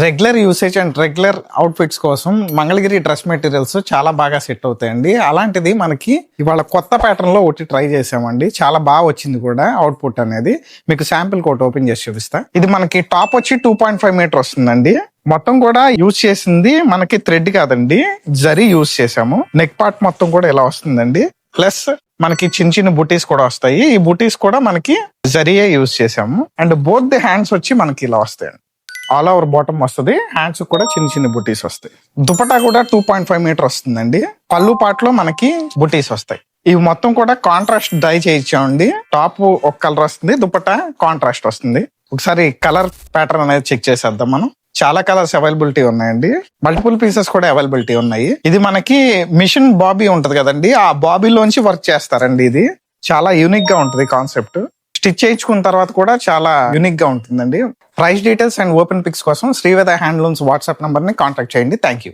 Regular usage and regular outfits కోసం Mangalagiri dress materials చాలా బాగా సెట్ అవుతాయండి. అలాంటిది మనకి ఇవాళ కొత్త ప్యాటర్న్ లో ఒకటి ట్రై చేసామండి. చాలా బాగా వచ్చింది కూడా అవుట్పుట్ అనేది. మీకు శాంపిల్ కోట్ ఓపెన్ చేసి చూపిస్తా. ఇది మనకి టాప్ వచ్చి 2.5 మీటర్ వస్తుందండి. మొత్తం కూడా యూజ్ చేసింది మనకి థ్రెడ్ కాదండి, జరీ యూజ్ చేసాము. నెక్ పార్ట్ మొత్తం కూడా ఇలా వస్తుందండి. ప్లస్ మనకి చిన్న చిన్న బుటీస్ కూడా వస్తాయి. ఈ బుటీస్ కూడా మనకి జరీయే యూజ్ చేసాము. అండ్ బోత్ ది హ్యాండ్స్ వచ్చి మనకి ఇలా వస్తాయండి. ఆల్ ఓవర్ బాటమ్ వస్తుంది. హ్యాండ్స్ కూడా చిన్న చిన్న బుటీస్ వస్తాయి. దుపట్టా కూడా 2.5 మీటర్ వస్తుందండి. పళ్ళు పార్ట్ లో మనకి బుటీస్ వస్తాయి. ఇవి మొత్తం కూడా కాంట్రాస్ట్ డై చేయించామండి. టాప్ ఒక కలర్ వస్తుంది, దుపట్టా కాంట్రాస్ట్ వస్తుంది. ఒకసారి కలర్ ప్యాటర్న్ అనేది చెక్ చేసేద్దాం మనం. చాలా కలర్స్ అవైలబిలిటీ ఉన్నాయండి. మల్టిపుల్ పీసెస్ కూడా అవైలబిలిటీ ఉన్నాయి. ఇది మనకి మిషన్ బాబీ ఉంటది కదండి, ఆ బాబీలోంచి వర్క్ చేస్తారండి. ఇది చాలా యూనిక్ గా ఉంటది కాన్సెప్ట్. స్టిచ్ చేయించుకున్న తర్వాత కూడా చాలా యూనిక్ గా ఉంటుందండి. Price details and open pics కోసం శ్రీవేద హ్యాండ్లూమ్స్ వాట్సాప్ నంబర్ ని కాంటాక్ట్ చేయండి. Thank you.